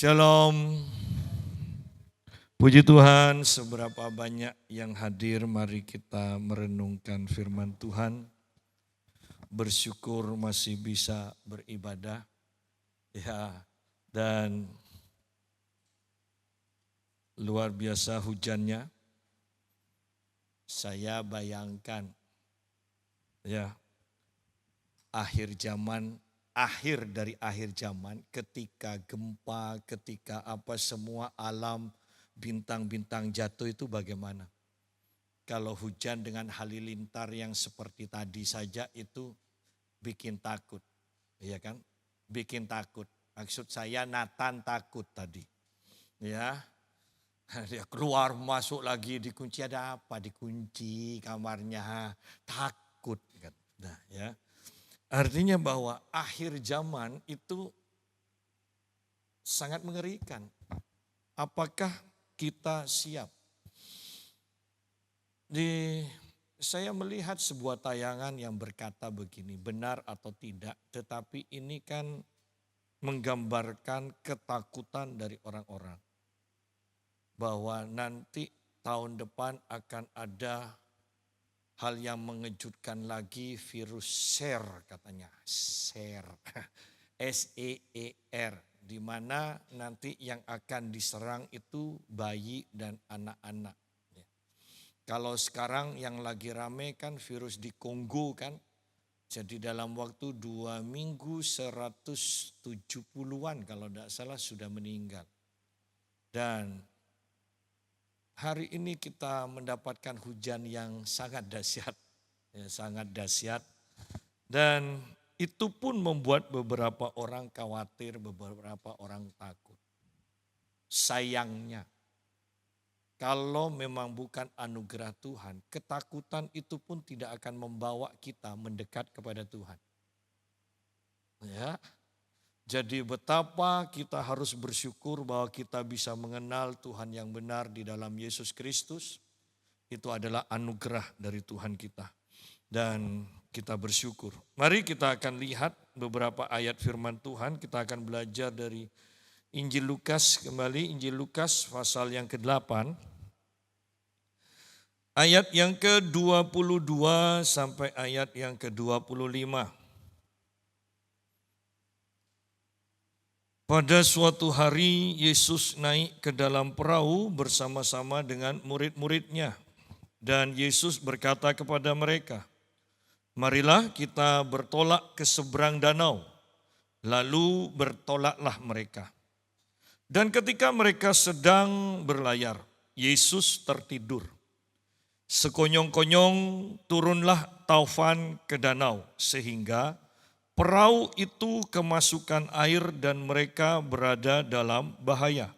Shalom, puji Tuhan, seberapa banyak yang hadir, mari kita merenungkan firman Tuhan. Bersyukur masih bisa beribadah, ya, dan luar biasa hujannya. Saya bayangkan, ya, akhir dari akhir zaman, ketika gempa, ketika semua alam, bintang-bintang jatuh itu bagaimana. Kalau hujan dengan halilintar yang seperti tadi saja itu bikin takut, ya kan? Bikin takut. Maksud saya Nathan takut tadi, ya. Dia keluar masuk lagi dikunci, ada apa? Dikunci kamarnya, takut kan. Nah, ya. Artinya bahwa akhir zaman itu sangat mengerikan. Apakah kita siap? Saya melihat sebuah tayangan yang berkata begini, benar atau tidak, tetapi ini kan menggambarkan ketakutan dari orang-orang. Bahwa nanti tahun depan akan ada hal yang mengejutkan lagi, virus SARS katanya, SARS, SEER, di mana nanti yang akan diserang itu bayi dan anak-anak. Kalau sekarang yang lagi rame kan virus di Kongo kan, jadi dalam waktu 2 minggu 170-an kalau tidak salah sudah meninggal. Dan hari ini kita mendapatkan hujan yang sangat dahsyat, ya, sangat dahsyat. Dan itu pun membuat beberapa orang khawatir, beberapa orang takut. Sayangnya, kalau memang bukan anugerah Tuhan, ketakutan itu pun tidak akan membawa kita mendekat kepada Tuhan. Ya. Jadi betapa kita harus bersyukur bahwa kita bisa mengenal Tuhan yang benar di dalam Yesus Kristus. Itu adalah anugerah dari Tuhan kita. Dan kita bersyukur. Mari kita akan lihat beberapa ayat firman Tuhan. Kita akan belajar dari Injil Lukas kembali. Injil Lukas pasal yang ke-8. Ayat yang ke-22 sampai ayat yang ke-25. Pada suatu hari Yesus naik ke dalam perahu bersama-sama dengan murid-muridnya. Dan Yesus berkata kepada mereka, "Marilah kita bertolak ke seberang danau." Lalu bertolaklah mereka. Dan ketika mereka sedang berlayar, Yesus tertidur. Sekonyong-konyong turunlah taufan ke danau sehingga perahu itu kemasukan air dan mereka berada dalam bahaya.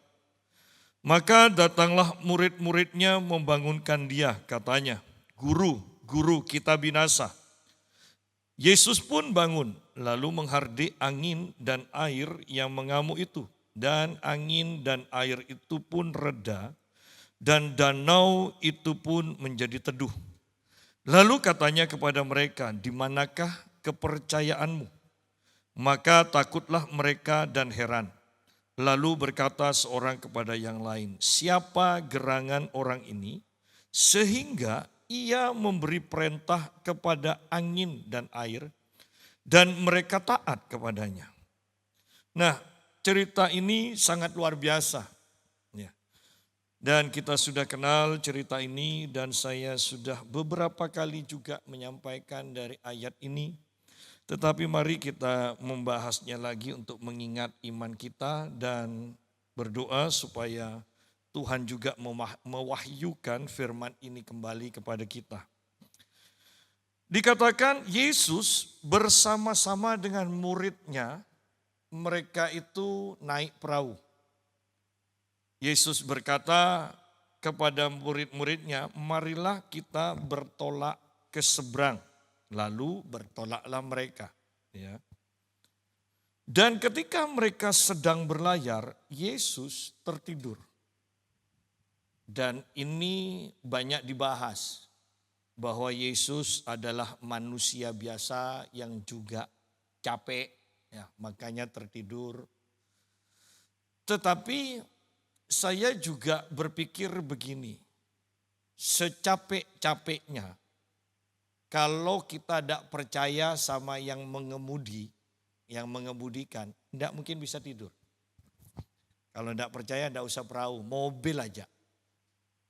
Maka datanglah murid-muridnya membangunkan dia, katanya, "Guru, guru, kita binasa." Yesus pun bangun, lalu menghardik angin dan air yang mengamuk itu. Dan angin dan air itu pun reda, dan danau itu pun menjadi teduh. Lalu katanya kepada mereka, "Di manakah kepercayaanmu?" Maka takutlah mereka dan heran. Lalu berkata seorang kepada yang lain, "Siapa gerangan orang ini sehingga ia memberi perintah kepada angin dan air dan mereka taat kepadanya?" Nah, cerita ini sangat luar biasa. Dan kita sudah kenal cerita ini dan saya sudah beberapa kali juga menyampaikan dari ayat ini. Tetapi mari kita membahasnya lagi untuk mengingat iman kita dan berdoa supaya Tuhan juga mewahyukan firman ini kembali kepada kita. Dikatakan Yesus bersama-sama dengan muridnya, mereka itu naik perahu. Yesus berkata kepada murid-muridnya, "Marilah kita bertolak ke seberang." Lalu bertolaklah mereka. Ya. Dan ketika mereka sedang berlayar, Yesus tertidur. Dan ini banyak dibahas bahwa Yesus adalah manusia biasa yang juga capek, ya, makanya tertidur. Tetapi saya juga berpikir begini, secapek-capeknya kalau kita tidak percaya sama yang mengemudi, yang mengemudikan, tidak mungkin bisa tidur. Kalau tidak percaya tidak usah perahu, mobil aja.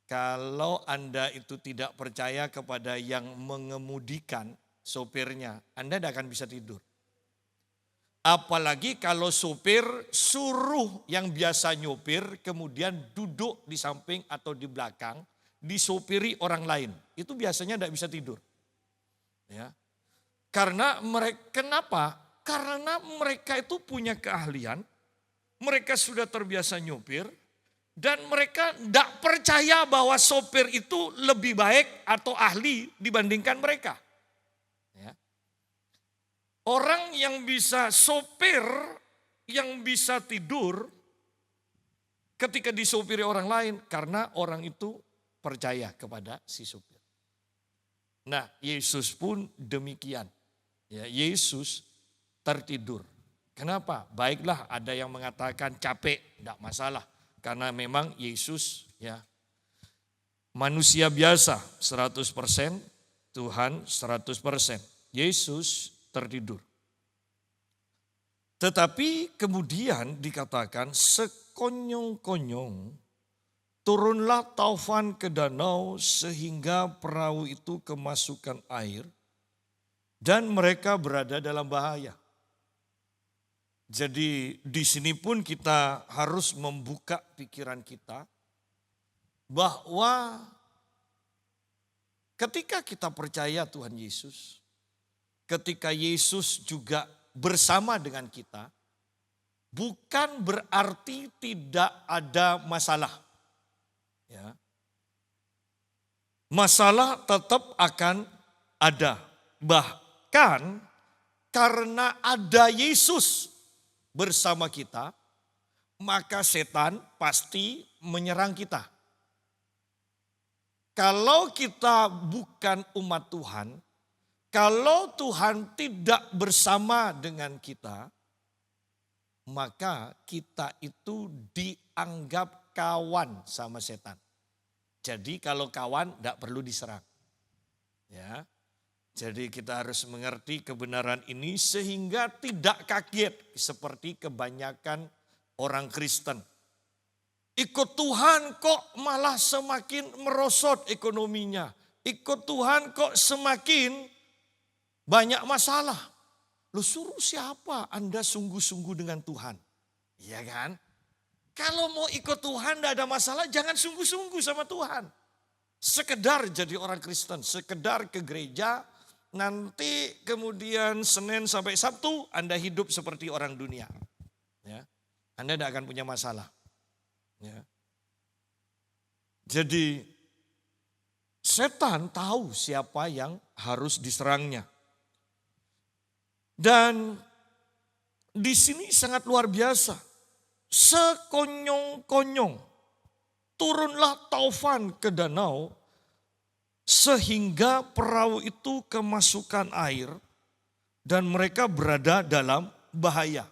Kalau Anda itu tidak percaya kepada yang mengemudikan sopirnya, Anda tidak akan bisa tidur. Apalagi kalau sopir suruh yang biasa nyopir kemudian duduk di samping atau di belakang disopiri orang lain. Itu biasanya tidak bisa tidur. Ya. Karena kenapa? Karena mereka itu punya keahlian, mereka sudah terbiasa nyopir dan mereka tidak percaya bahwa sopir itu lebih baik atau ahli dibandingkan mereka. Ya. Orang yang bisa sopir, yang bisa tidur ketika disopiri orang lain karena orang itu percaya kepada si sopir. Nah, Yesus pun demikian. Ya, Yesus tertidur. Kenapa? Baiklah ada yang mengatakan capek, tidak masalah. Karena memang Yesus ya manusia biasa 100%, Tuhan 100%. Yesus tertidur. Tetapi kemudian dikatakan sekonyong-konyong turunlah taufan ke danau sehingga perahu itu kemasukan air dan mereka berada dalam bahaya. Jadi di sini pun kita harus membuka pikiran kita bahwa ketika kita percaya Tuhan Yesus, ketika Yesus juga bersama dengan kita, bukan berarti tidak ada masalah. Ya. Masalah tetap akan ada. Bahkan karena ada Yesus bersama kita, maka setan pasti menyerang kita. Kalau kita bukan umat Tuhan, kalau Tuhan tidak bersama dengan kita, maka kita itu dianggap kawan sama setan. Jadi kalau kawan tidak perlu diserang. Ya. Jadi kita harus mengerti kebenaran ini sehingga tidak kaget seperti kebanyakan orang Kristen. Ikut Tuhan kok malah semakin merosot ekonominya. Ikut Tuhan kok semakin banyak masalah. Lu suruh siapa Anda sungguh-sungguh dengan Tuhan? Iya kan? Kalau mau ikut Tuhan tidak ada masalah, jangan sungguh-sungguh sama Tuhan. Sekedar jadi orang Kristen, sekedar ke gereja, nanti kemudian Senin sampai Sabtu Anda hidup seperti orang dunia. Ya. Anda tidak akan punya masalah. Ya. Jadi setan tahu siapa yang harus diserangnya. Dan di sini sangat luar biasa. Sekonyong-konyong turunlah taufan ke danau sehingga perahu itu kemasukan air dan mereka berada dalam bahaya.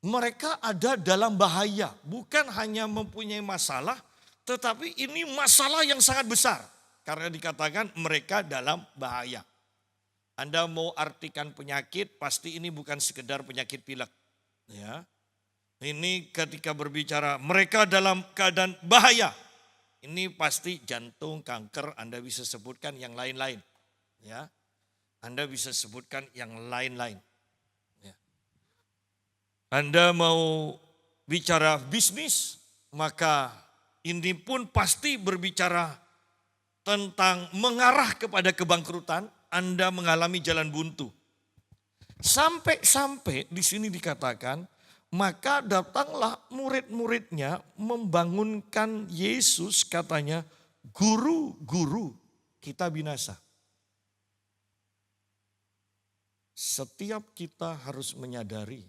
Mereka ada dalam bahaya, bukan hanya mempunyai masalah, tetapi ini masalah yang sangat besar. Karena dikatakan mereka dalam bahaya. Anda mau artikan penyakit, pasti ini bukan sekedar penyakit pilek. Ya. Ini ketika berbicara mereka dalam keadaan bahaya. Ini pasti jantung, kanker, Anda bisa sebutkan yang lain-lain. Ya. Anda bisa sebutkan yang lain-lain. Ya. Anda mau bicara bisnis, maka ini pun pasti berbicara tentang mengarah kepada kebangkrutan. Anda mengalami jalan buntu. Sampai-sampai di sini dikatakan, maka datanglah murid-muridnya membangunkan Yesus, katanya, "Guru, guru, kita binasa." Setiap kita harus menyadari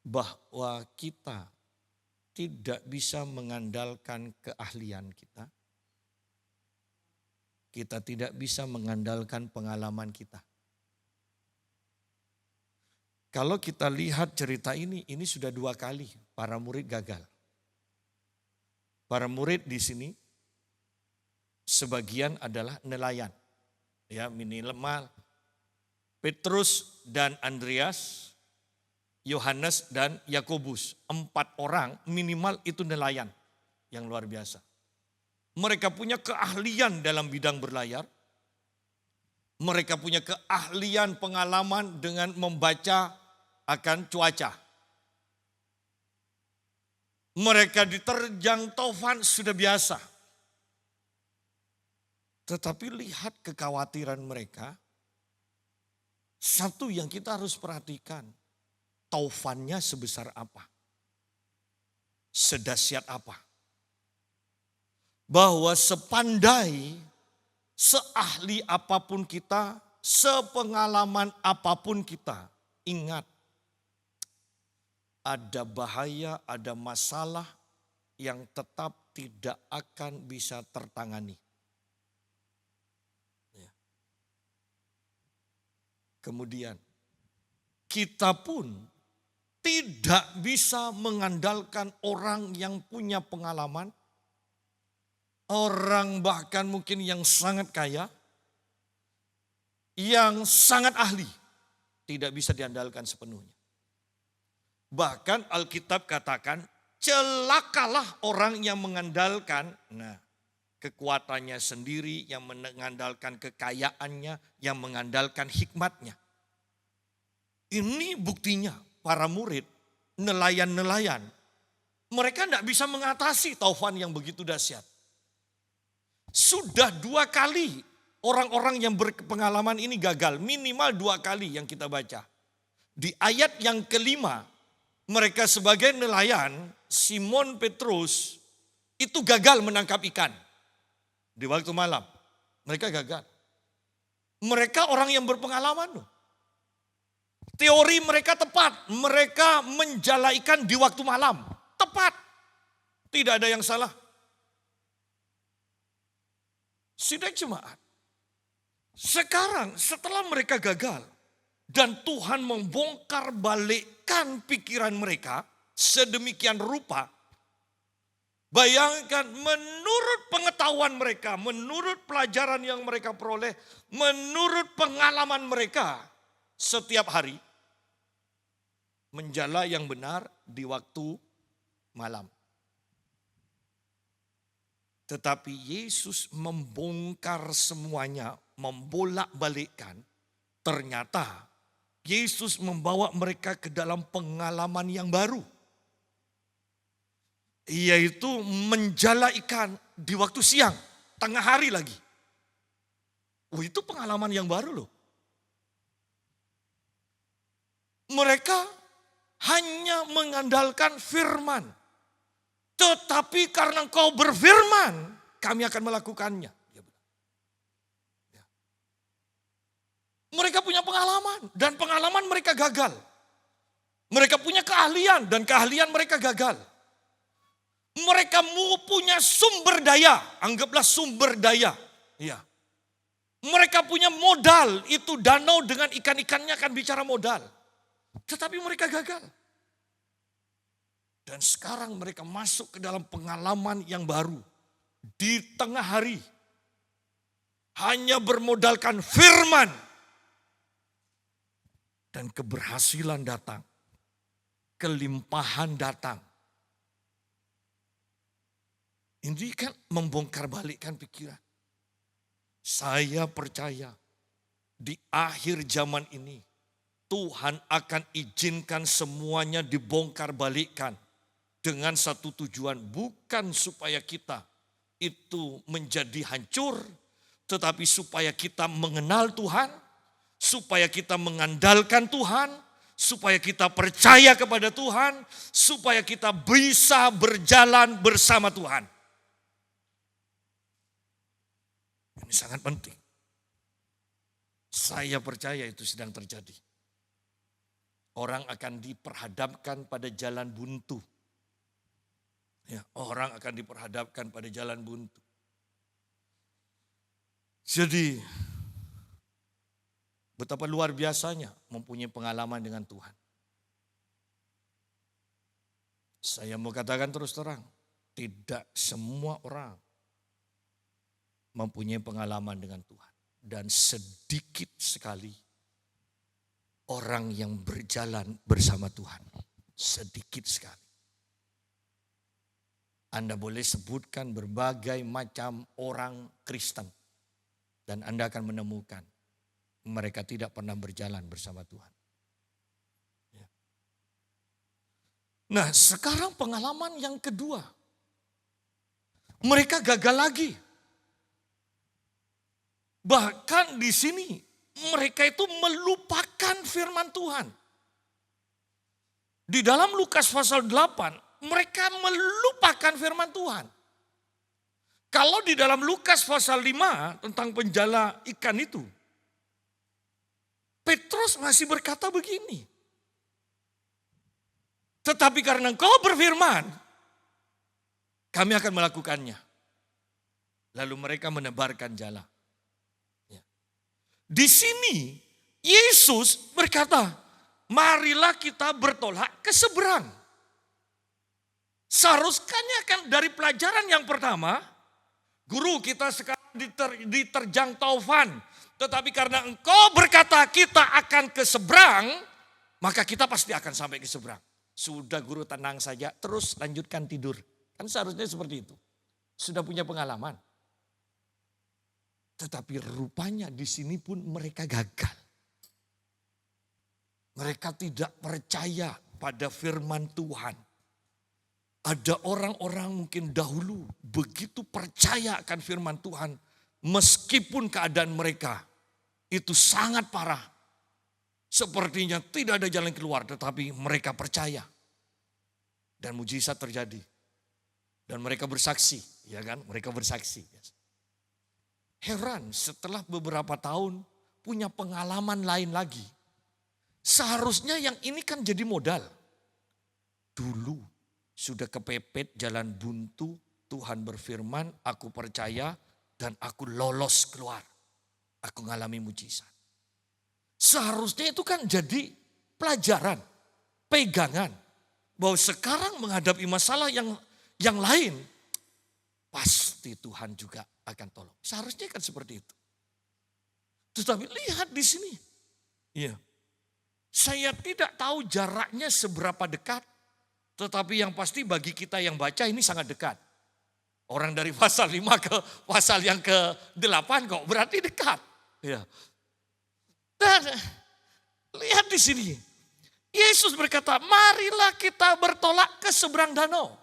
bahwa kita tidak bisa mengandalkan keahlian kita. Kita tidak bisa mengandalkan pengalaman kita. Kalau kita lihat cerita ini sudah 2 kali para murid gagal. Para murid di sini sebagian adalah nelayan. Ya, minimal Petrus dan Andreas, Yohanes dan Yakobus. 4 orang minimal itu nelayan yang luar biasa. Mereka punya keahlian dalam bidang berlayar. Mereka punya keahlian pengalaman dengan membaca akan cuaca. Mereka diterjang taufan sudah biasa. Tetapi lihat kekhawatiran mereka. Satu yang kita harus perhatikan. Taufannya sebesar apa? Sedahsyat apa? Bahwa sepandai, seahli apapun kita, sepengalaman apapun kita, ingat ada bahaya, ada masalah yang tetap tidak akan bisa tertangani. Ya. Kemudian kita pun tidak bisa mengandalkan orang yang punya pengalaman, orang bahkan mungkin yang sangat kaya, yang sangat ahli, tidak bisa diandalkan sepenuhnya. Bahkan Alkitab katakan, celakalah orang yang mengandalkan kekuatannya sendiri, yang mengandalkan kekayaannya, yang mengandalkan hikmatnya. Ini buktinya para murid, nelayan-nelayan, mereka tidak bisa mengatasi taufan yang begitu dahsyat. Sudah 2 kali orang-orang yang berpengalaman ini gagal, minimal 2 kali yang kita baca. Di ayat yang kelima, mereka sebagai nelayan, Simon Petrus itu gagal menangkap ikan di waktu malam. Mereka gagal. Mereka orang yang berpengalaman. Teori mereka tepat. Mereka menjala ikan di waktu malam. Tepat. Tidak ada yang salah. Sidang jemaat. Sekarang setelah mereka gagal dan Tuhan membongkar balikkan pikiran mereka sedemikian rupa. Bayangkan menurut pengetahuan mereka, menurut pelajaran yang mereka peroleh, menurut pengalaman mereka setiap hari. Menjala yang benar di waktu malam. Tetapi Yesus membongkar semuanya, membolak-balikkan. Ternyata Yesus membawa mereka ke dalam pengalaman yang baru. Yaitu menjala ikan di waktu siang, tengah hari lagi. Itu pengalaman yang baru loh. Mereka hanya mengandalkan firman. Tetapi karena engkau berfirman, kami akan melakukannya. Mereka punya pengalaman dan pengalaman mereka gagal. Mereka punya keahlian dan keahlian mereka gagal. Mereka punya sumber daya, anggaplah sumber daya. Ya. Mereka punya modal, itu danau dengan ikan-ikannya akan bicara modal. Tetapi mereka gagal. Dan sekarang mereka masuk ke dalam pengalaman yang baru. Di tengah hari. Hanya bermodalkan firman. Dan keberhasilan datang. Kelimpahan datang. Ini kan membongkar balikkan pikiran. Saya percaya di akhir zaman ini Tuhan akan izinkan semuanya dibongkar balikkan dengan satu tujuan, bukan supaya kita itu menjadi hancur, tetapi supaya kita mengenal Tuhan, supaya kita mengandalkan Tuhan, supaya kita percaya kepada Tuhan, supaya kita bisa berjalan bersama Tuhan. Ini sangat penting. Saya percaya itu sedang terjadi. Orang akan diperhadapkan pada jalan buntu. Ya, orang akan diperhadapkan pada jalan buntu. Jadi Betapa luar biasanya mempunyai pengalaman dengan Tuhan. Saya mau katakan terus terang, tidak semua orang mempunyai pengalaman dengan Tuhan. Dan sedikit sekali orang yang berjalan bersama Tuhan. Sedikit sekali. Anda boleh sebutkan berbagai macam orang Kristen. Dan Anda akan menemukan mereka tidak pernah berjalan bersama Tuhan. Ya. Nah, sekarang pengalaman yang kedua. Mereka gagal lagi. Bahkan di sini mereka itu melupakan firman Tuhan. Di dalam Lukas pasal 8, mereka melupakan firman Tuhan. Kalau di dalam Lukas pasal 5 tentang penjala ikan itu, Petrus masih berkata begini. Tetapi karena engkau berfirman, kami akan melakukannya. Lalu mereka menebarkan jala. Ya. Di sini Yesus berkata, marilah kita bertolak ke seberang. Seharusnya kan dari pelajaran yang pertama, guru kita sekarang diterjang taufan. Tetapi karena engkau berkata kita akan ke seberang, maka kita pasti akan sampai ke seberang. Sudah guru tenang saja, terus lanjutkan tidur. Kan seharusnya seperti itu. Sudah punya pengalaman. Tetapi rupanya di sini pun mereka gagal. Mereka tidak percaya pada firman Tuhan. Ada orang-orang mungkin dahulu begitu percaya akan firman Tuhan. Meskipun keadaan mereka itu sangat parah. Sepertinya tidak ada jalan keluar, tetapi mereka percaya. Dan mujizat terjadi. Dan mereka bersaksi, ya kan? Mereka bersaksi. Heran setelah beberapa tahun punya pengalaman lain lagi. Seharusnya yang ini kan jadi modal. Dulu sudah kepepet jalan buntu, Tuhan berfirman, aku percaya dan aku lolos keluar. Aku mengalami mujizat. Seharusnya itu kan jadi pelajaran, pegangan. Bahwa sekarang menghadapi masalah yang lain, pasti Tuhan juga akan tolong. Seharusnya kan seperti itu. Tetapi lihat di sini. Iya. Saya tidak tahu jaraknya seberapa dekat. Tetapi yang pasti bagi kita yang baca ini sangat dekat. Orang dari pasal 5 ke pasal yang ke-8 kok berarti dekat. Ya. Dan lihat di sini. Yesus berkata, marilah kita bertolak ke seberang danau.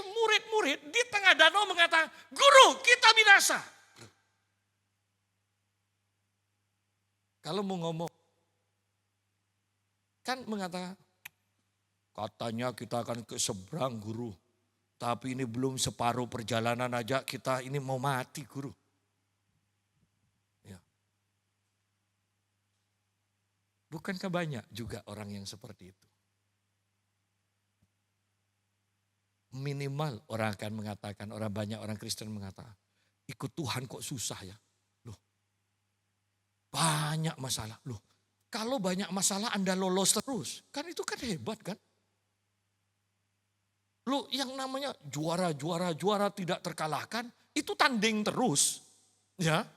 Murid-murid di tengah danau mengatakan, guru kita binasa. Kalau mau ngomong, kan mengatakan, katanya kita akan ke seberang guru. Tapi ini belum separuh perjalanan aja kita ini mau mati guru. Ya. Bukankah banyak juga orang yang seperti itu? Minimal orang akan mengatakan, banyak orang Kristen mengatakan, ikut Tuhan kok susah ya. Loh, banyak masalah. Loh, kalau banyak masalah Anda lolos terus, kan itu kan hebat kan? Loh, yang namanya juara tidak terkalahkan, itu tanding terus. Ya,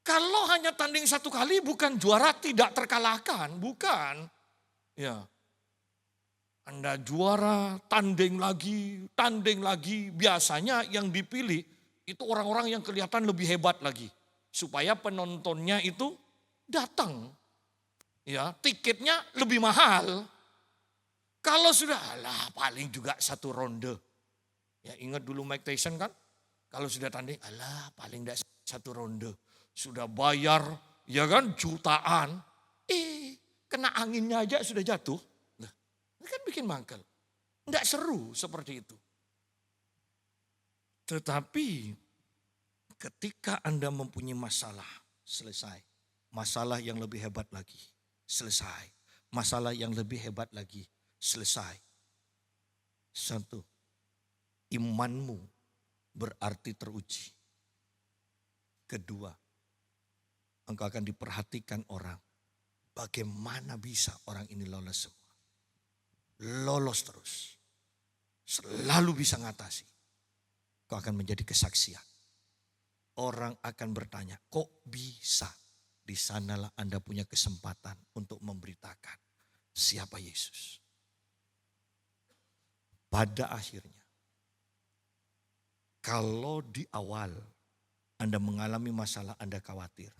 kalau hanya tanding satu kali bukan juara tidak terkalahkan, bukan. Ya. Anda juara, tanding lagi. Biasanya yang dipilih itu orang-orang yang kelihatan lebih hebat lagi. Supaya penontonnya itu datang. Ya, tiketnya lebih mahal. Kalau sudah, paling juga satu ronde. Ya, ingat dulu Mike Tyson kan? Kalau sudah tanding, paling tidak satu ronde. Sudah bayar, ya kan, jutaan. Kena anginnya aja sudah jatuh. Ini kan bikin mangkel. Tidak seru seperti itu. Tetapi ketika Anda mempunyai masalah, selesai. Masalah yang lebih hebat lagi, selesai. Masalah yang lebih hebat lagi, selesai. Satu, imanmu berarti teruji. Kedua, engkau akan diperhatikan orang. Bagaimana bisa orang ini lolos semua? Lolos terus. Selalu bisa ngatasi. Kau akan menjadi kesaksian. Orang akan bertanya, kok bisa? Di sanalah Anda punya kesempatan untuk memberitakan siapa Yesus. Pada akhirnya, kalau di awal Anda mengalami masalah, Anda khawatir.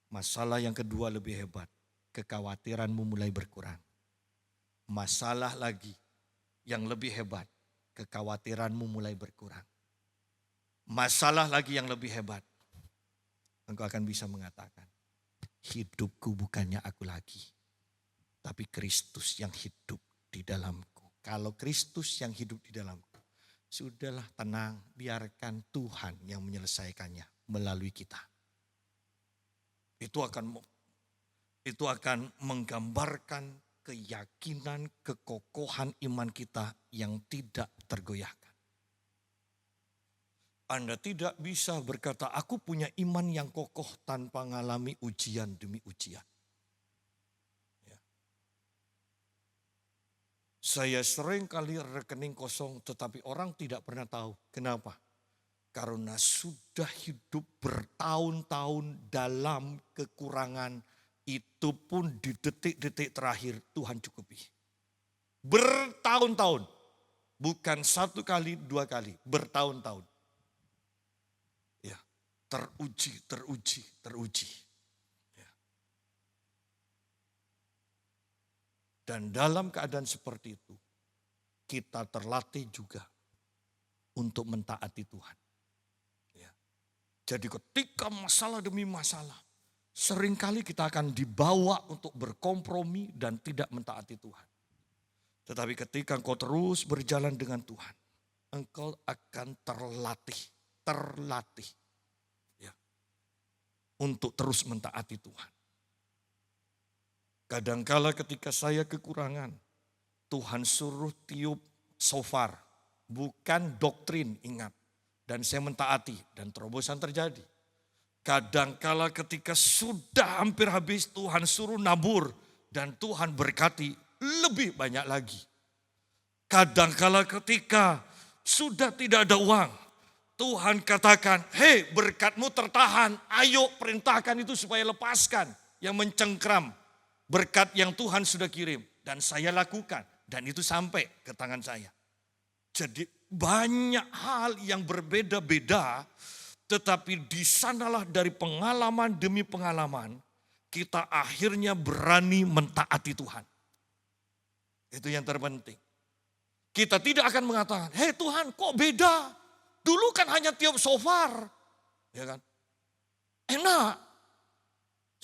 Masalah yang kedua lebih hebat, kekhawatiranmu mulai berkurang. Masalah lagi yang lebih hebat, kekhawatiranmu mulai berkurang. Masalah lagi yang lebih hebat, engkau akan bisa mengatakan, hidupku bukannya aku lagi, tapi Kristus yang hidup di dalamku. Kalau Kristus yang hidup di dalamku, sudahlah tenang, biarkan Tuhan yang menyelesaikannya melalui kita. Itu akan menggambarkan keyakinan, kekokohan iman kita yang tidak tergoyahkan. Anda tidak bisa berkata, aku punya iman yang kokoh tanpa mengalami ujian demi ujian. Ya. Saya sering kali rekening kosong, tetapi orang tidak pernah tahu. Kenapa? Karena sudah hidup bertahun-tahun dalam kekurangan, itu pun di detik-detik terakhir Tuhan cukupi. Bertahun-tahun, bukan satu kali, dua kali, bertahun-tahun. Ya, teruji. Ya. Dan dalam keadaan seperti itu, kita terlatih juga untuk mentaati Tuhan. Ya. Jadi ketika masalah demi masalah, seringkali kita akan dibawa untuk berkompromi dan tidak mentaati Tuhan. Tetapi ketika engkau terus berjalan dengan Tuhan, engkau akan terlatih ya, untuk terus mentaati Tuhan. Kadangkala ketika saya kekurangan, Tuhan suruh tiup shofar, bukan doktrin, ingat. Dan saya mentaati dan terobosan terjadi. Kadangkala ketika sudah hampir habis, Tuhan suruh nabur dan Tuhan berkati lebih banyak lagi. Kadangkala ketika sudah tidak ada uang, Tuhan katakan, hei berkatmu tertahan, ayo perintahkan itu supaya lepaskan yang mencengkram berkat yang Tuhan sudah kirim. Dan saya lakukan dan itu sampai ke tangan saya. Jadi banyak hal yang berbeda-beda. Tetapi di sanalah dari pengalaman demi pengalaman, kita akhirnya berani mentaati Tuhan. Itu yang terpenting. Kita tidak akan mengatakan, hei Tuhan kok beda? Dulu kan hanya tiup shofar. Ya kan? Enak.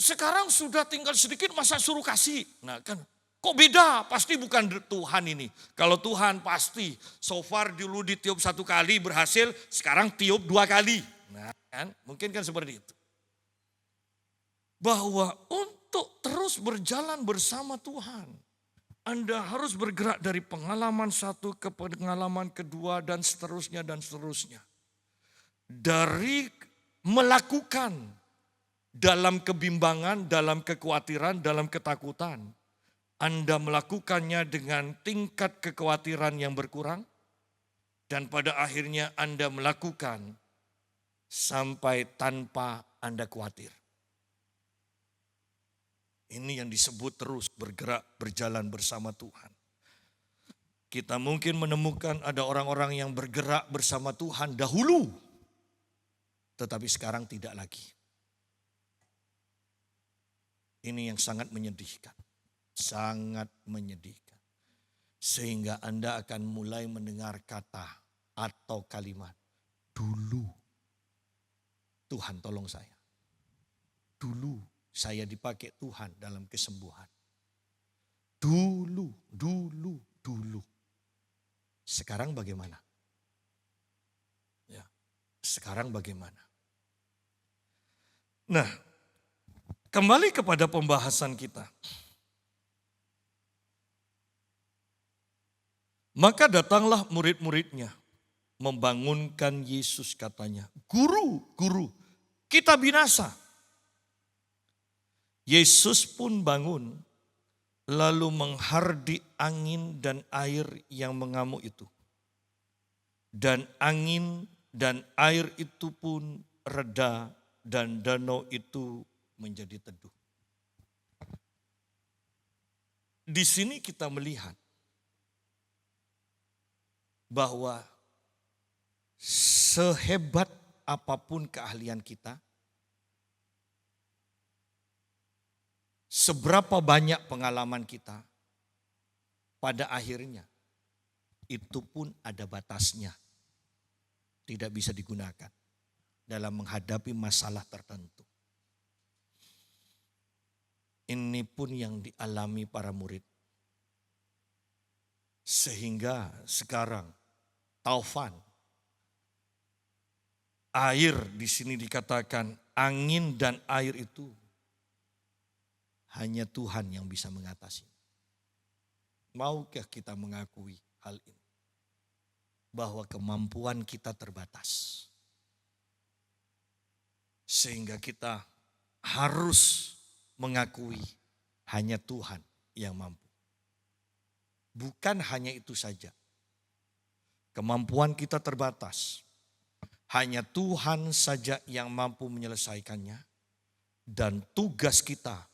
Sekarang sudah tinggal sedikit masa suruh kasih. Nah kan, kok beda? Pasti bukan Tuhan ini. Kalau Tuhan pasti shofar dulu ditiup satu kali berhasil, sekarang tiup dua kali. Nah kan, mungkin kan seperti itu. Bahwa untuk terus berjalan bersama Tuhan, Anda harus bergerak dari pengalaman satu ke pengalaman kedua dan seterusnya dan seterusnya. Dari melakukan dalam kebimbangan, dalam kekhawatiran, dalam ketakutan. Anda melakukannya dengan tingkat kekhawatiran yang berkurang. Dan pada akhirnya Anda melakukan sampai tanpa Anda khawatir. Ini yang disebut terus bergerak, berjalan bersama Tuhan. Kita mungkin menemukan ada orang-orang yang bergerak bersama Tuhan dahulu. Tetapi sekarang tidak lagi. Ini yang sangat menyedihkan. Sangat menyedihkan. Sehingga Anda akan mulai mendengar kata atau kalimat. Dulu Tuhan tolong saya. Dulu saya dipakai Tuhan dalam kesembuhan. Dulu. Sekarang bagaimana? Ya, sekarang bagaimana? Nah, kembali kepada pembahasan kita. Maka datanglah murid-muridnya membangunkan Yesus katanya. Guru, kita binasa. Yesus pun bangun, lalu menghardik angin dan air yang mengamuk itu. Dan angin dan air itu pun reda dan danau itu menjadi teduh. Di sini kita melihat bahwa sehebat apapun keahlian kita, seberapa banyak pengalaman kita, pada akhirnya itu pun ada batasnya. Tidak bisa digunakan dalam menghadapi masalah tertentu. Ini pun yang dialami para murid. Sehingga sekarang taufan, air di sini dikatakan angin dan air itu hanya Tuhan yang bisa mengatasi. Maukah kita mengakui hal ini? Bahwa kemampuan kita terbatas. Sehingga kita harus mengakui hanya Tuhan yang mampu. Bukan hanya itu saja. Kemampuan kita terbatas. Hanya Tuhan saja yang mampu menyelesaikannya. Dan tugas kita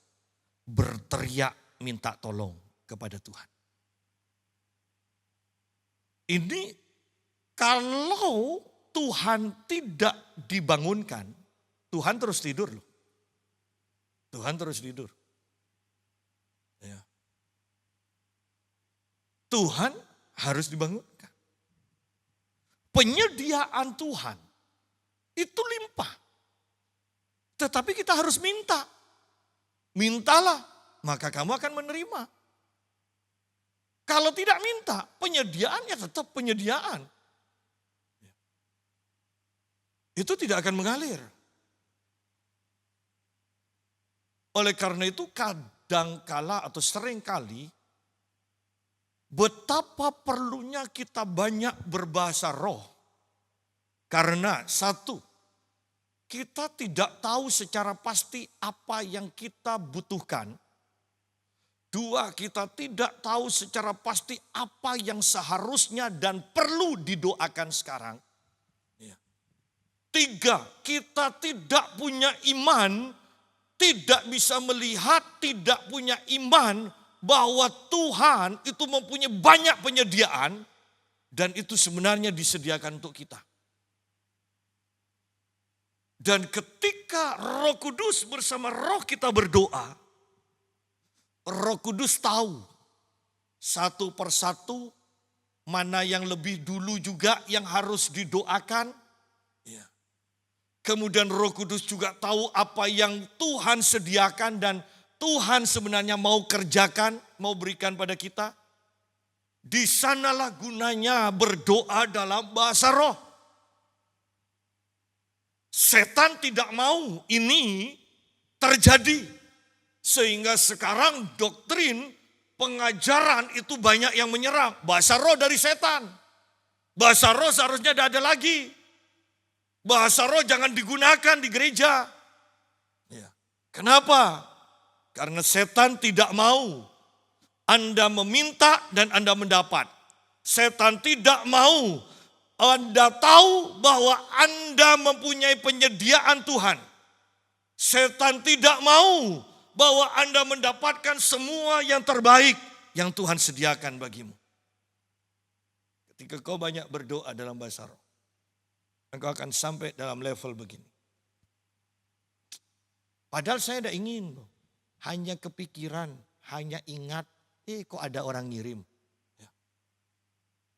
berteriak minta tolong kepada Tuhan. Ini kalau Tuhan tidak dibangunkan, Tuhan terus tidur loh. Tuhan terus tidur. Ya. Tuhan harus dibangunkan. Penyediaan Tuhan itu limpah. Tetapi kita harus minta. Mintalah, maka kamu akan menerima. Kalau tidak minta, penyediaannya tetap penyediaan. Itu tidak akan mengalir. Oleh karena itu kadangkala atau seringkali betapa perlunya kita banyak berbahasa roh. Karena satu, kita tidak tahu secara pasti apa yang kita butuhkan. Dua, kita tidak tahu secara pasti apa yang seharusnya dan perlu didoakan sekarang. Tiga, kita tidak punya iman, tidak bisa melihat, tidak punya iman bahwa Tuhan itu mempunyai banyak penyediaan dan itu sebenarnya disediakan untuk kita. Dan ketika Roh Kudus bersama roh kita berdoa, Roh Kudus tahu satu persatu mana yang lebih dulu juga yang harus didoakan. Kemudian Roh Kudus juga tahu apa yang Tuhan sediakan dan Tuhan sebenarnya mau kerjakan, mau berikan pada kita. Di sanalah gunanya berdoa dalam bahasa roh. Setan tidak mau ini terjadi. Sehingga sekarang doktrin pengajaran itu banyak yang menyerang. Bahasa roh dari setan. Bahasa roh seharusnya tidak ada lagi. Bahasa roh jangan digunakan di gereja. Kenapa? Karena setan tidak mau Anda meminta dan Anda mendapat. Setan tidak mau Anda tahu bahwa Anda mempunyai penyediaan Tuhan. Setan tidak mau bahwa Anda mendapatkan semua yang terbaik yang Tuhan sediakan bagimu. Ketika kau banyak berdoa dalam bahasa roh, engkau akan sampai dalam level begini. Padahal saya tidak ingin, hanya kepikiran, hanya ingat, kok ada orang ngirim.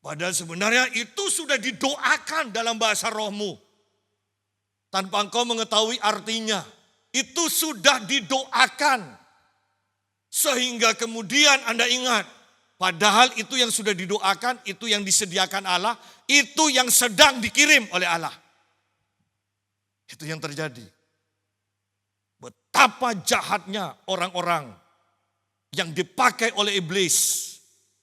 Padahal sebenarnya itu sudah didoakan dalam bahasa rohmu. Tanpa engkau mengetahui artinya. Itu sudah didoakan. Sehingga kemudian Anda ingat. Padahal itu yang sudah didoakan, itu yang disediakan Allah, itu yang sedang dikirim oleh Allah. Itu yang terjadi. Betapa jahatnya orang-orang yang dipakai oleh iblis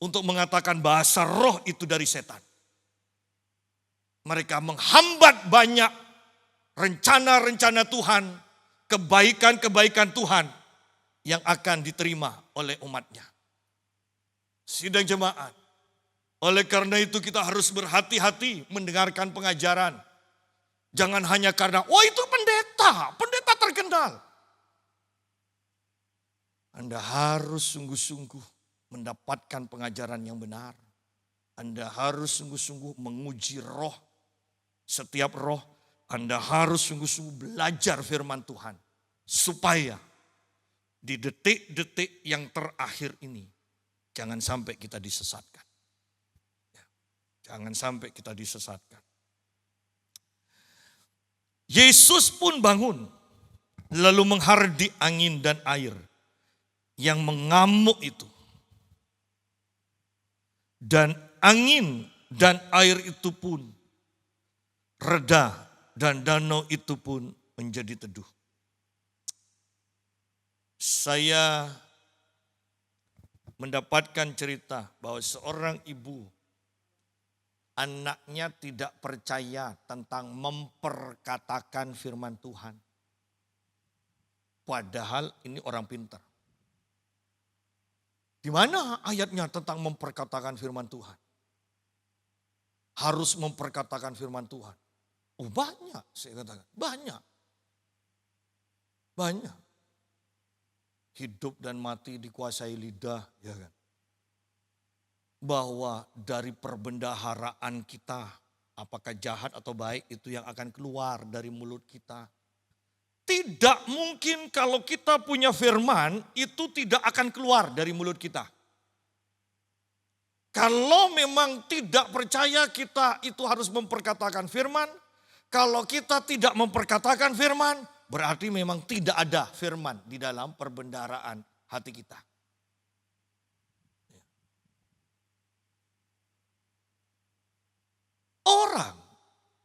untuk mengatakan bahasa roh itu dari setan. Mereka menghambat banyak rencana-rencana Tuhan, kebaikan-kebaikan Tuhan. yang akan diterima oleh umatnya. Sidang jemaat. Oleh karena itu kita harus berhati-hati mendengarkan pengajaran. Jangan hanya karena, oh itu pendeta terkenal. Anda harus sungguh-sungguh mendapatkan pengajaran yang benar. Anda harus sungguh-sungguh menguji roh. Setiap roh, Anda harus sungguh-sungguh belajar firman Tuhan. Supaya di detik-detik yang terakhir ini, jangan sampai kita disesatkan. Jangan sampai kita disesatkan. Yesus pun bangun, lalu menghardi angin dan air yang mengamuk itu. Dan angin dan air itu pun reda dan danau itu pun menjadi teduh. Saya mendapatkan cerita bahwa seorang ibu, anaknya tidak percaya tentang memperkatakan firman Tuhan. Padahal ini orang pintar. Di mana ayatnya tentang memperkatakan firman Tuhan? Harus memperkatakan firman Tuhan. Oh banyak, saya katakan. Banyak. Banyak. Hidup dan mati dikuasai lidah, ya kan? Bahwa dari perbendaharaan kita, apakah jahat atau baik, itu yang akan keluar dari mulut kita. Tidak mungkin kalau kita punya firman, itu tidak akan keluar dari mulut kita. Kalau memang tidak percaya kita itu harus memperkatakan firman, kalau kita tidak memperkatakan firman, berarti memang tidak ada firman di dalam perbendaharaan hati kita. Orang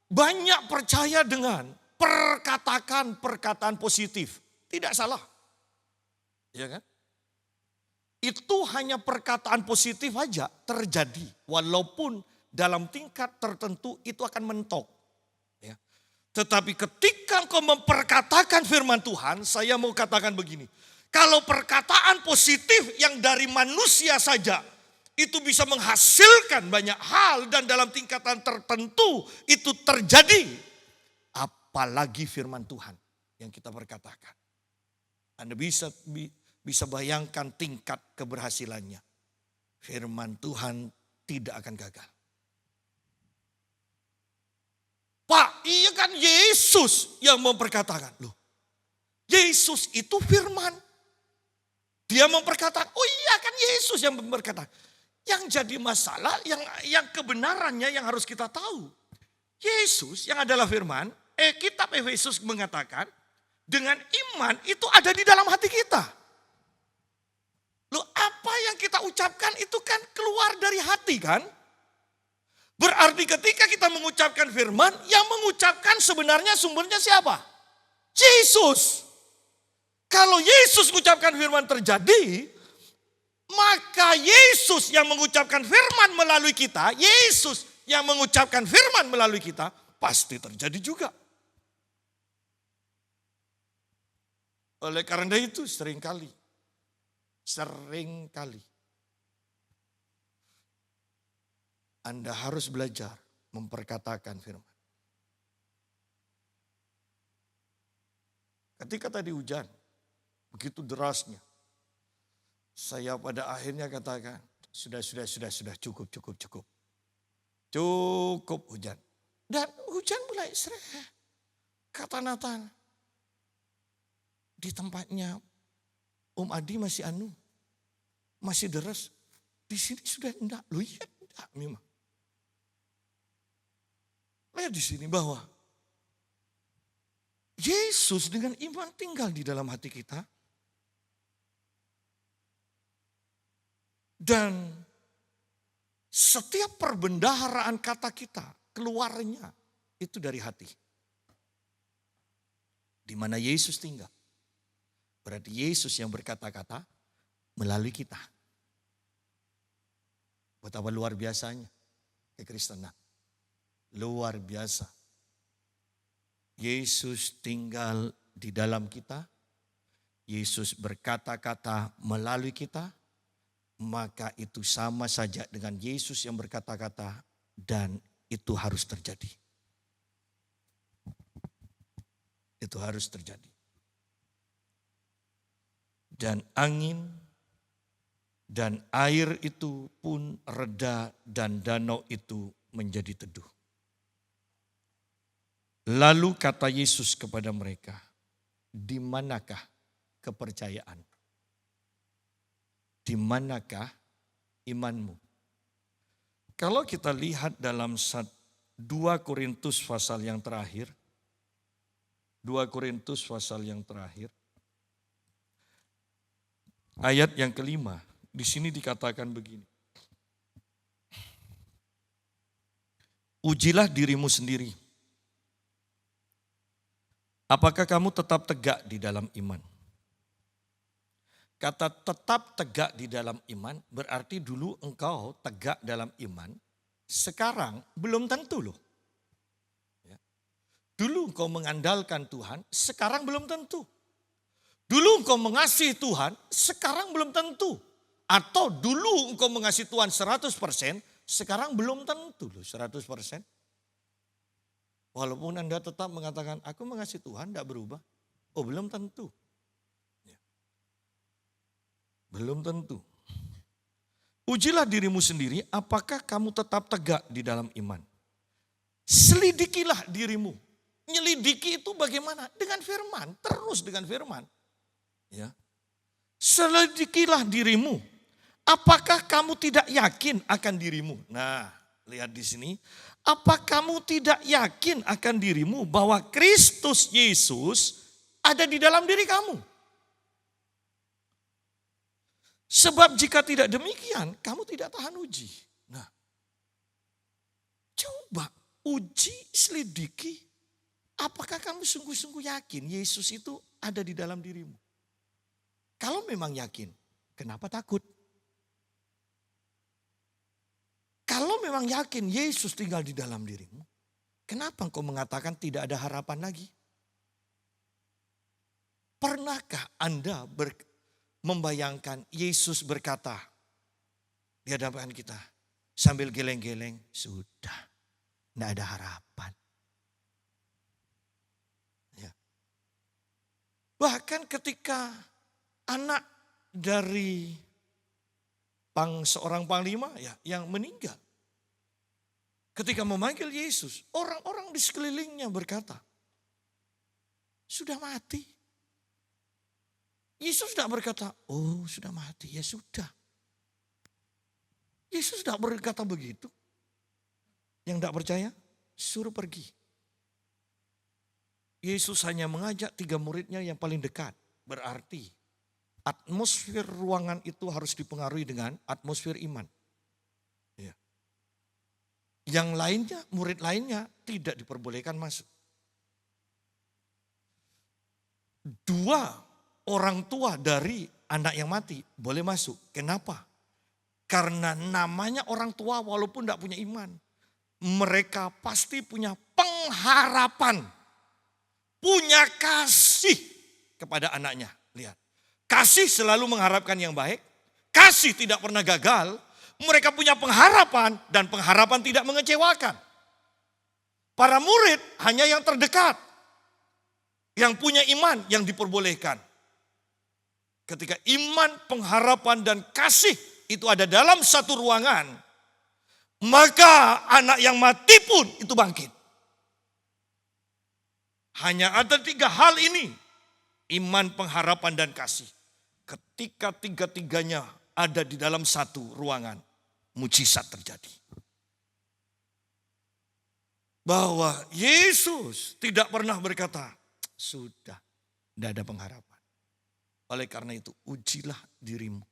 banyak percaya dengan perkataan positif. Tidak salah. Ya kan? Itu hanya perkataan positif aja terjadi. Walaupun dalam tingkat tertentu itu akan mentok. Ya. Tetapi ketika kau memperkatakan firman Tuhan, saya mau katakan begini. Kalau perkataan positif yang dari manusia saja, itu bisa menghasilkan banyak hal dan dalam tingkatan tertentu itu terjadi. Apalagi firman Tuhan yang kita perkatakan. Anda bisa bayangkan tingkat keberhasilannya. Firman Tuhan tidak akan gagal. Pak, iya kan Yesus yang memperkatakan. Loh, Yesus itu firman. Dia memperkatakan, oh iya kan Yesus yang memperkatakan. Yang jadi masalah, yang kebenarannya yang harus kita tahu. Yesus yang adalah firman, kitab Efesus mengatakan, dengan iman itu ada di dalam hati kita. Loh apa yang kita ucapkan itu kan keluar dari hati kan? Berarti ketika kita mengucapkan firman, yang mengucapkan sebenarnya sumbernya siapa? Yesus. Kalau Yesus mengucapkan firman terjadi, maka Yesus yang mengucapkan firman melalui kita, Yesus yang mengucapkan firman melalui kita, pasti terjadi juga. Oleh karena itu seringkali Anda harus belajar memperkatakan firman. Ketika tadi hujan, begitu derasnya, saya pada akhirnya katakan, sudah, cukup. Cukup hujan. Dan hujan mulai seret. Kata Nathan, di tempatnya Om Adi masih deras. Di sini sudah enggak. Loh iya enggak memang. Lihat di sini bahwa Yesus dengan iman tinggal di dalam hati kita. Dan setiap perbendaharaan kata kita keluarnya itu dari hati. Di mana Yesus tinggal. Berarti Yesus yang berkata-kata melalui kita. Betapa luar biasanya kekristenan. Luar biasa. Yesus tinggal di dalam kita. Yesus berkata-kata melalui kita, maka itu sama saja dengan Yesus yang berkata-kata dan itu harus terjadi. Itu harus terjadi. Dan angin dan air itu pun reda dan danau itu menjadi teduh. Lalu kata Yesus kepada mereka, di manakah kepercayaan? Di manakah imanmu? Kalau kita lihat dalam 2 Korintus pasal yang terakhir, 2 Korintus pasal yang terakhir, ayat yang kelima, di sini dikatakan begini. Ujilah dirimu sendiri. Apakah kamu tetap tegak di dalam iman? Kata tetap tegak di dalam iman berarti dulu engkau tegak dalam iman, sekarang belum tentu loh. Ya. Dulu engkau mengandalkan Tuhan, sekarang belum tentu. Dulu engkau mengasihi Tuhan, sekarang belum tentu. Atau dulu engkau mengasihi Tuhan 100%, sekarang belum tentu loh 100%. Walaupun Anda tetap mengatakan, aku mengasihi Tuhan, tidak berubah. Oh belum tentu. Ya. Belum tentu. Ujilah dirimu sendiri, apakah kamu tetap tegak di dalam iman. Selidikilah dirimu. Nyelidiki itu bagaimana? Dengan firman, terus dengan firman. Ya. Selidikilah dirimu. Apakah kamu tidak yakin akan dirimu? Nah, lihat di sini. Apa kamu tidak yakin akan dirimu bahwa Kristus Yesus ada di dalam diri kamu? Sebab jika tidak demikian, kamu tidak tahan uji. Nah, coba uji, selidiki. Apakah kamu sungguh-sungguh yakin Yesus itu ada di dalam dirimu? Kalau memang yakin, kenapa takut? Kalau memang yakin Yesus tinggal di dalam dirimu, kenapa engkau mengatakan tidak ada harapan lagi? Pernahkah Anda membayangkan Yesus berkata di hadapan kita sambil geleng-geleng, sudah tidak ada harapan. Ya. Bahkan ketika anak dari seorang panglima ya yang meninggal. Ketika memanggil Yesus, orang-orang di sekelilingnya berkata, sudah mati. Yesus tidak berkata, oh sudah mati, ya sudah. Yesus tidak berkata begitu. Yang tidak percaya, suruh pergi. Yesus hanya mengajak 3 muridnya yang paling dekat. Berarti atmosfer ruangan itu harus dipengaruhi dengan atmosfer iman. Ya. Yang lainnya, murid lainnya tidak diperbolehkan masuk. 2 orang tua dari anak yang mati boleh masuk. Kenapa? Karena namanya orang tua walaupun tidak punya iman. Mereka pasti punya pengharapan. Punya kasih kepada anaknya. Lihat. Kasih selalu mengharapkan yang baik. Kasih tidak pernah gagal. Mereka punya pengharapan dan pengharapan tidak mengecewakan. Para murid hanya yang terdekat. Yang punya iman yang diperbolehkan. Ketika iman, pengharapan dan kasih itu ada dalam satu ruangan. Maka anak yang mati pun itu bangkit. Hanya ada 3 hal ini. Iman, pengharapan dan kasih. Ketika 3-tiganya ada di dalam satu ruangan, mujizat terjadi. Bahwa Yesus tidak pernah berkata, sudah, tidak ada pengharapan. Oleh karena itu, ujilah dirimu.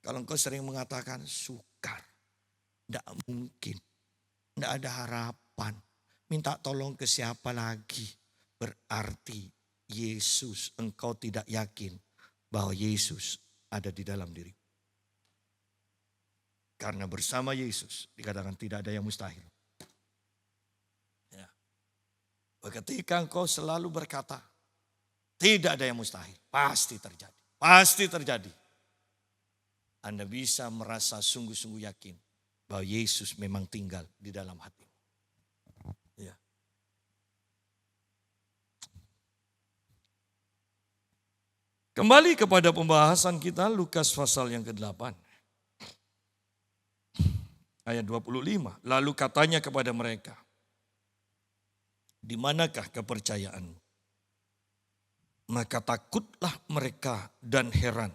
Kalau engkau sering mengatakan sukar, tidak mungkin, tidak ada harapan. Minta tolong ke siapa lagi? Berarti Yesus, engkau tidak yakin bahwa Yesus ada di dalam diri. Karena bersama Yesus dikatakan tidak ada yang mustahil. Ya. Ketika engkau selalu berkata, Tidak ada yang mustahil. Pasti terjadi. Pasti terjadi. Anda bisa merasa sungguh-sungguh yakin bahwa Yesus memang tinggal di dalam hati. Ya. Kembali kepada pembahasan kita Lukas pasal yang ke-8. Ayat 25. Lalu katanya kepada mereka, di manakah kepercayaanmu? Maka takutlah mereka dan heran.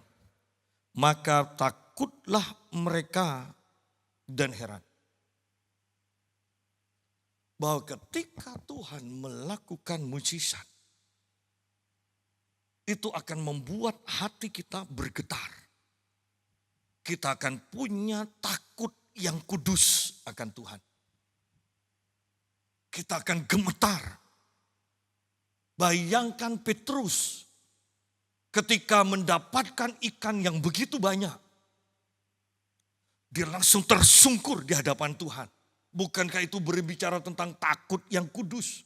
Maka takutlah mereka dan heran. Bahwa ketika Tuhan melakukan mujizat, itu akan membuat hati kita bergetar. Kita akan punya takut yang kudus akan Tuhan. Kita akan gemetar. Bayangkan Petrus ketika mendapatkan ikan yang begitu banyak. Dia langsung tersungkur di hadapan Tuhan. Bukankah itu berbicara tentang takut yang kudus?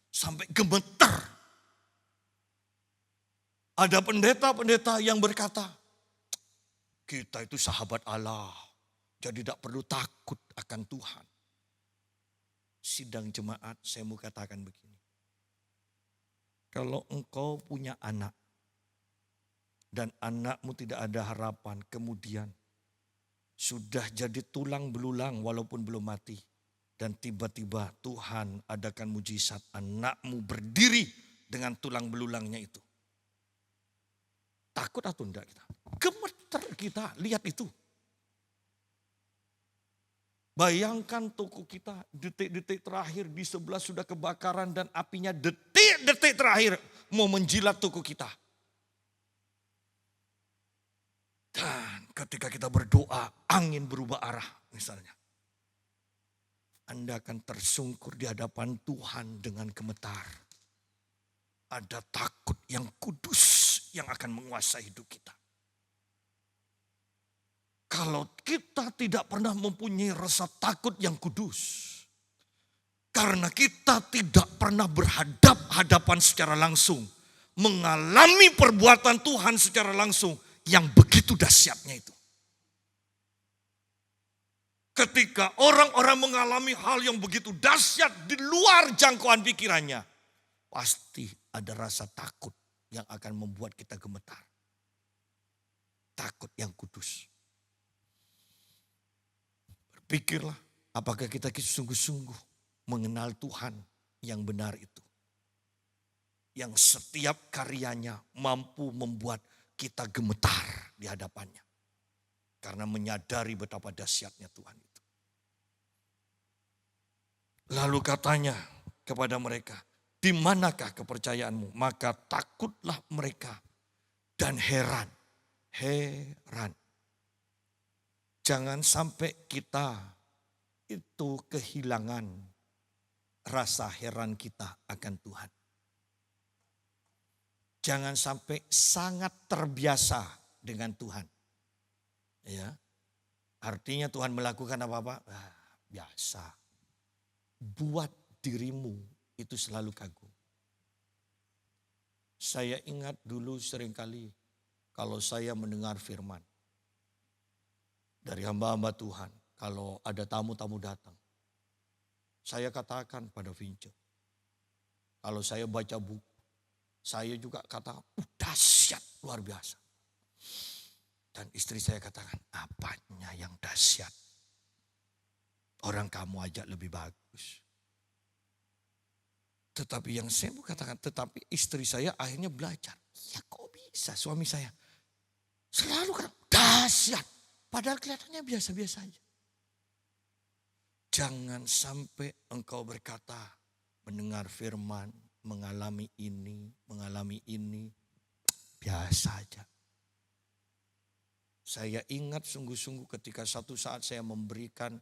Sampai gemetar. Ada pendeta-pendeta yang berkata, kita itu sahabat Allah. Jadi tidak perlu takut akan Tuhan. Sidang jemaat, saya mau katakan begini. Kalau engkau punya anak dan anakmu tidak ada harapan, kemudian sudah jadi tulang belulang walaupun belum mati, dan tiba-tiba Tuhan adakan mujizat, anakmu berdiri dengan tulang belulangnya itu. Takut atau enggak kita? Gemeter kita, lihat itu. Bayangkan toko kita detik-detik terakhir di sebelah sudah kebakaran dan apinya detik-detik terakhir mau menjilat toko kita. Dan ketika kita berdoa, angin berubah arah misalnya. Anda akan tersungkur di hadapan Tuhan dengan gemetar. Ada takut yang kudus yang akan menguasai hidup kita. Kalau kita tidak pernah mempunyai rasa takut yang kudus. Karena kita tidak pernah berhadapan secara langsung. Mengalami perbuatan Tuhan secara langsung yang begitu dahsyatnya itu. Ketika orang-orang mengalami hal yang begitu dahsyat di luar jangkauan pikirannya. Pasti ada rasa takut yang akan membuat kita gemetar. Takut yang kudus. Pikirlah, apakah kita sungguh-sungguh mengenal Tuhan yang benar itu. Yang setiap karyanya mampu membuat kita gemetar di hadapannya. Karena menyadari betapa dahsyatnya Tuhan itu. Lalu katanya kepada mereka, di manakah kepercayaanmu? Maka takutlah mereka dan heran. Heran. Jangan sampai kita itu kehilangan rasa heran kita akan Tuhan. Jangan sampai sangat terbiasa dengan Tuhan. Ya. Artinya Tuhan melakukan apa-apa, biasa. Buat dirimu itu selalu kagum. Saya ingat dulu seringkali kalau saya mendengar firman. Dari hamba-hamba Tuhan, kalau ada tamu-tamu datang. Saya katakan pada Vince, kalau saya baca buku, saya juga katakan, dahsyat, luar biasa. Dan istri saya katakan, apanya yang dahsyat? Orang kamu aja lebih bagus. Tetapi yang saya mau katakan, tetapi istri saya akhirnya belajar. Ya kok bisa suami saya? Selalu kata, dahsyat. Padahal kelihatannya biasa-biasa aja. Jangan sampai engkau berkata, mendengar firman, mengalami ini, biasa aja. Saya ingat sungguh-sungguh ketika satu saat saya memberikan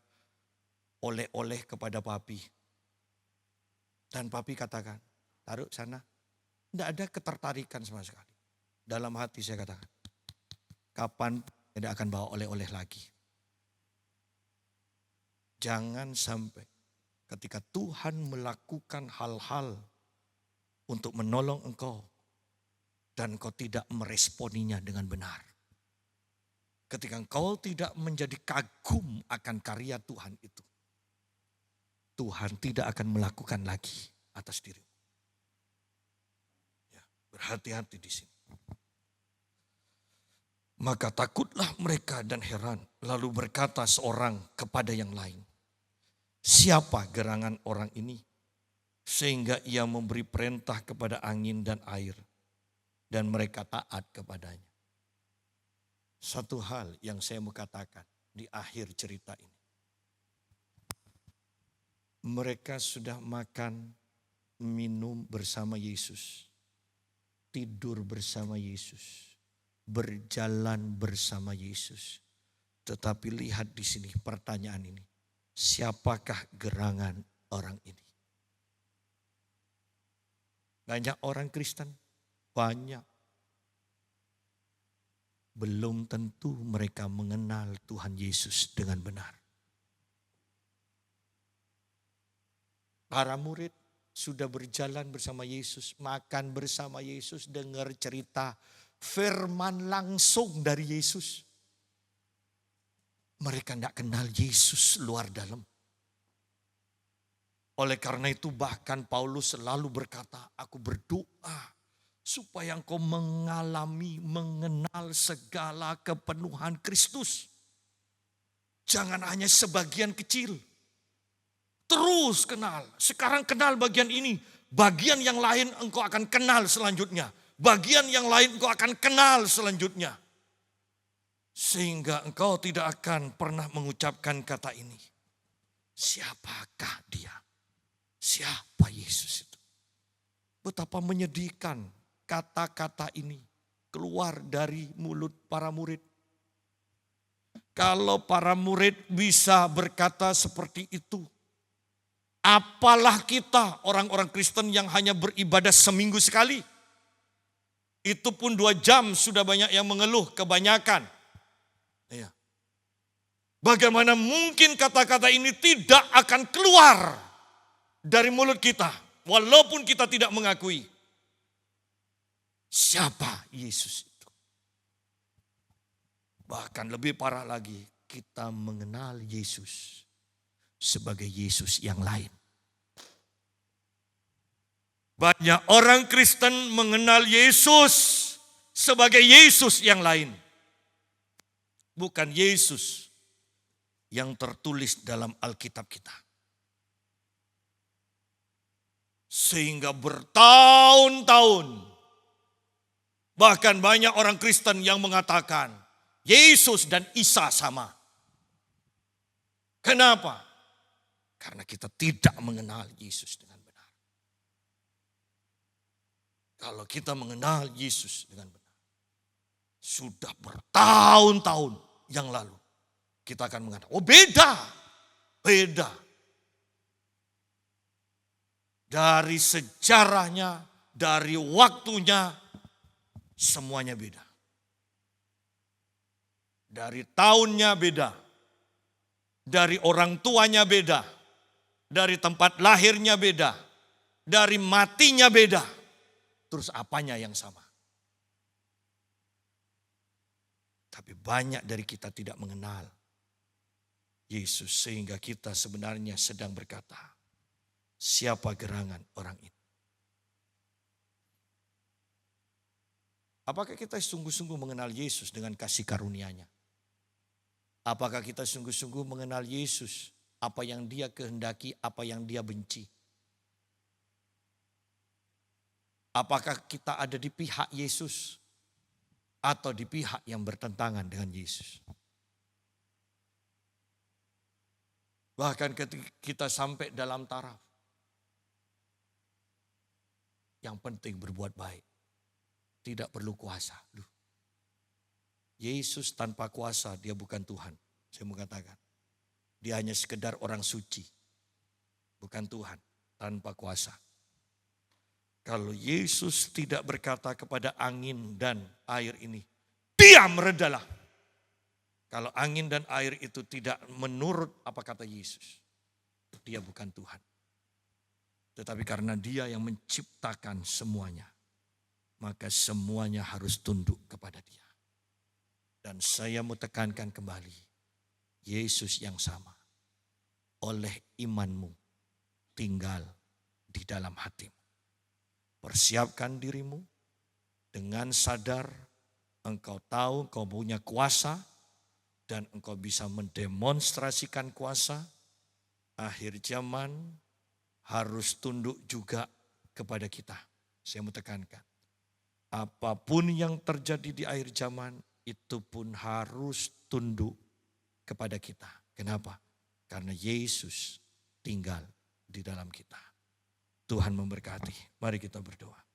oleh-oleh kepada papi. Dan papi katakan, taruh sana. Tidak ada ketertarikan sama sekali. Dalam hati saya katakan, kapan tidak akan bawa oleh-oleh lagi. Jangan sampai ketika Tuhan melakukan hal-hal untuk menolong engkau. dan kau tidak meresponinya dengan benar. Ketika engkau tidak menjadi kagum akan karya Tuhan itu, Tuhan tidak akan melakukan lagi atas dirimu. Ya, berhati-hati di sini. Maka takutlah mereka dan heran, lalu berkata seorang kepada yang lain, siapa gerangan orang ini sehingga ia memberi perintah kepada angin dan air dan mereka taat kepadanya. Satu hal yang saya mau katakan di akhir cerita ini. Mereka sudah makan, minum bersama Yesus. Tidur bersama Yesus. Berjalan bersama Yesus. Tetapi lihat di sini pertanyaan ini. Siapakah gerangan orang ini? Banyak orang Kristen? Banyak. Belum tentu mereka mengenal Tuhan Yesus dengan benar. Para murid sudah berjalan bersama Yesus, makan bersama Yesus, dengar cerita firman langsung dari Yesus. Mereka tidak kenal Yesus luar dalam. Oleh karena itu bahkan Paulus selalu berkata, aku berdoa supaya engkau mengenal segala kepenuhan Kristus. Jangan hanya sebagian kecil. Terus kenal. Sekarang kenal bagian ini. Bagian yang lain engkau akan kenal selanjutnya. Bagian yang lain engkau akan kenal selanjutnya. Sehingga engkau tidak akan pernah mengucapkan kata ini. Siapakah dia? Siapa Yesus itu? Betapa menyedihkan kata-kata ini keluar dari mulut para murid. Kalau para murid bisa berkata seperti itu, apalah kita orang-orang Kristen yang hanya beribadah seminggu sekali. Itu pun 2 jam sudah banyak yang mengeluh, kebanyakan. Ya. Bagaimana mungkin kata-kata ini tidak akan keluar dari mulut kita, walaupun kita tidak mengakui. Siapa Yesus itu? Bahkan lebih parah lagi, kita mengenal Yesus sebagai Yesus yang lain. Banyak orang Kristen mengenal Yesus sebagai Yesus yang lain. Bukan Yesus yang tertulis dalam Alkitab kita. Sehingga bertahun-tahun bahkan banyak orang Kristen yang mengatakan Yesus dan Isa sama. Kenapa? Karena kita tidak mengenal Yesus dengan benar. Kalau kita mengenal Yesus dengan benar, sudah bertahun-tahun yang lalu, kita akan mengatakan, oh beda. Dari sejarahnya, dari waktunya, semuanya beda. Dari tahunnya beda. Dari orang tuanya beda. Dari tempat lahirnya beda. Dari matinya beda. Terus apanya yang sama? Tapi banyak dari kita tidak mengenal Yesus. Sehingga kita sebenarnya sedang berkata, siapa gerangan orang ini? Apakah kita sungguh-sungguh mengenal Yesus dengan kasih karunia-Nya? Apakah kita sungguh-sungguh mengenal Yesus? Apa yang Dia kehendaki, apa yang Dia benci? Apakah kita ada di pihak Yesus atau di pihak yang bertentangan dengan Yesus? Bahkan ketika kita sampai dalam taraf, yang penting berbuat baik. Tidak perlu kuasa. Yesus tanpa kuasa dia bukan Tuhan. Saya mau katakan. Dia hanya sekedar orang suci. Bukan Tuhan tanpa kuasa. Kalau Yesus tidak berkata kepada angin dan air ini, diam redalah. Kalau angin dan air itu tidak menurut apa kata Yesus, dia bukan Tuhan. Tetapi karena dia yang menciptakan semuanya, maka semuanya harus tunduk kepada Dia. Dan saya mau tekankan kembali, Yesus yang sama oleh imanmu tinggal di dalam hatimu. Persiapkan dirimu dengan sadar engkau tahu engkau punya kuasa dan engkau bisa mendemonstrasikan kuasa. Akhir zaman harus tunduk juga kepada kita. Saya mau tekankan, apapun yang terjadi di akhir zaman itu pun harus tunduk kepada kita. Kenapa? Karena Yesus tinggal di dalam kita. Tuhan memberkati. Mari kita berdoa.